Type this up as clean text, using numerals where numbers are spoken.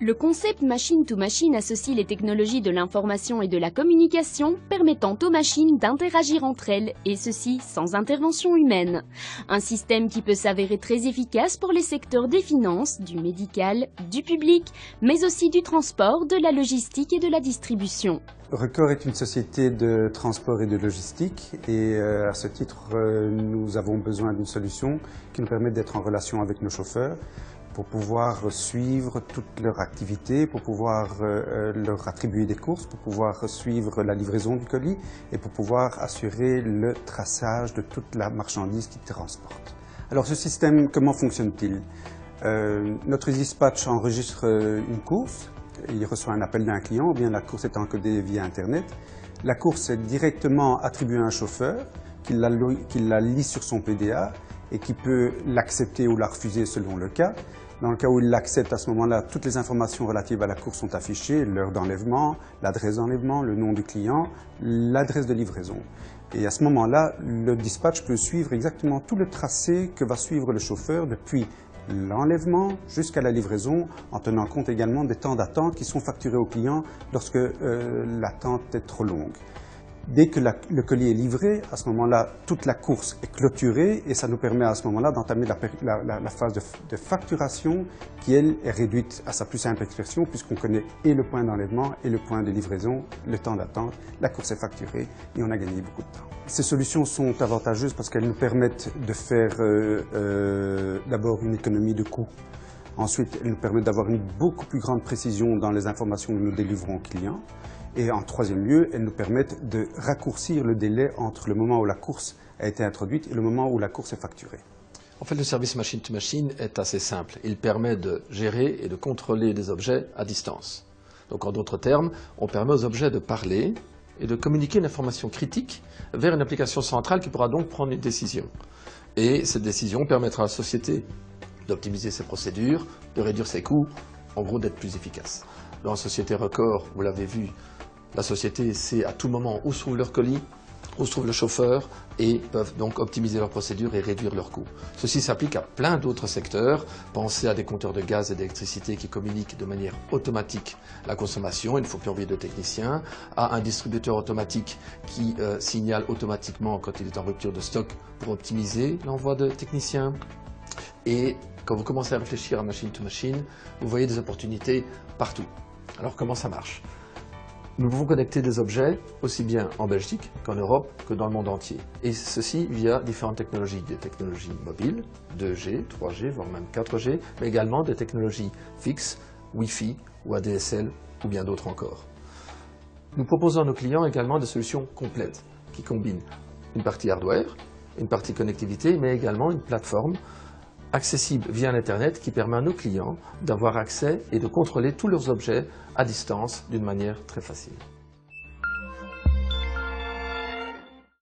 Le concept machine-to-machine associe les technologies de l'information et de la communication, permettant aux machines d'interagir entre elles, et ceci sans intervention humaine. Un système qui peut s'avérer très efficace pour les secteurs des finances, du médical, du public, mais aussi du transport, de la logistique et de la distribution. Record est une société de transport et de logistique et à ce titre, nous avons besoin d'une solution qui nous permette d'être en relation avec nos chauffeurs pour pouvoir suivre toute leur activité, pour pouvoir leur attribuer des courses, pour pouvoir suivre la livraison du colis et pour pouvoir assurer le traçage de toute la marchandise qu'ils transportent. Alors ce système, comment fonctionne-t-il? Notre dispatch enregistre une course. Il reçoit un appel d'un client, ou bien la course est encodée via Internet. La course est directement attribuée à un chauffeur qui la lit sur son PDA et qui peut l'accepter ou la refuser selon le cas. Dans le cas où il l'accepte, à ce moment-là, toutes les informations relatives à la course sont affichées, l'heure d'enlèvement, l'adresse d'enlèvement, le nom du client, l'adresse de livraison. Et à ce moment-là, le dispatch peut suivre exactement tout le tracé que va suivre le chauffeur depuis l'enlèvement jusqu'à la livraison, en tenant compte également des temps d'attente qui sont facturés aux clients lorsque l'attente est trop longue. Dès que le colis est livré, à ce moment-là, toute la course est clôturée et ça nous permet à ce moment-là d'entamer la phase de facturation qui, elle, est réduite à sa plus simple expression puisqu'on connaît et le point d'enlèvement et le point de livraison, le temps d'attente, la course est facturée et on a gagné beaucoup de temps. Ces solutions sont avantageuses parce qu'elles nous permettent de faire d'abord une économie de coûts. Ensuite, elles nous permettent d'avoir une beaucoup plus grande précision dans les informations que nous délivrons aux clients. Et en troisième lieu, elles nous permettent de raccourcir le délai entre le moment où la course a été introduite et le moment où la course est facturée. En fait, le service machine-to-machine est assez simple. Il permet de gérer et de contrôler des objets à distance. Donc, en d'autres termes, on permet aux objets de parler et de communiquer une information critique vers une application centrale qui pourra donc prendre une décision. Et cette décision permettra à la société d'optimiser ses procédures, de réduire ses coûts, en gros d'être plus efficace. Dans la société Record, vous l'avez vu, la société sait à tout moment où se trouve leur colis, où se trouve le chauffeur et peuvent donc optimiser leurs procédures et réduire leurs coûts. Ceci s'applique à plein d'autres secteurs. Pensez à des compteurs de gaz et d'électricité qui communiquent de manière automatique la consommation, il ne faut plus envoyer de techniciens, à un distributeur automatique qui signale automatiquement quand il est en rupture de stock pour optimiser l'envoi de techniciens. Et quand vous commencez à réfléchir à machine to machine, vous voyez des opportunités partout. Alors comment ça marche? Nous pouvons connecter des objets aussi bien en Belgique qu'en Europe que dans le monde entier. Et ceci via différentes technologies, des technologies mobiles, 2G, 3G, voire même 4G, mais également des technologies fixes, Wi-Fi ou ADSL ou bien d'autres encore. Nous proposons à nos clients également des solutions complètes qui combinent une partie hardware, une partie connectivité, mais également une plateforme accessible via l'Internet qui permet à nos clients d'avoir accès et de contrôler tous leurs objets à distance d'une manière très facile.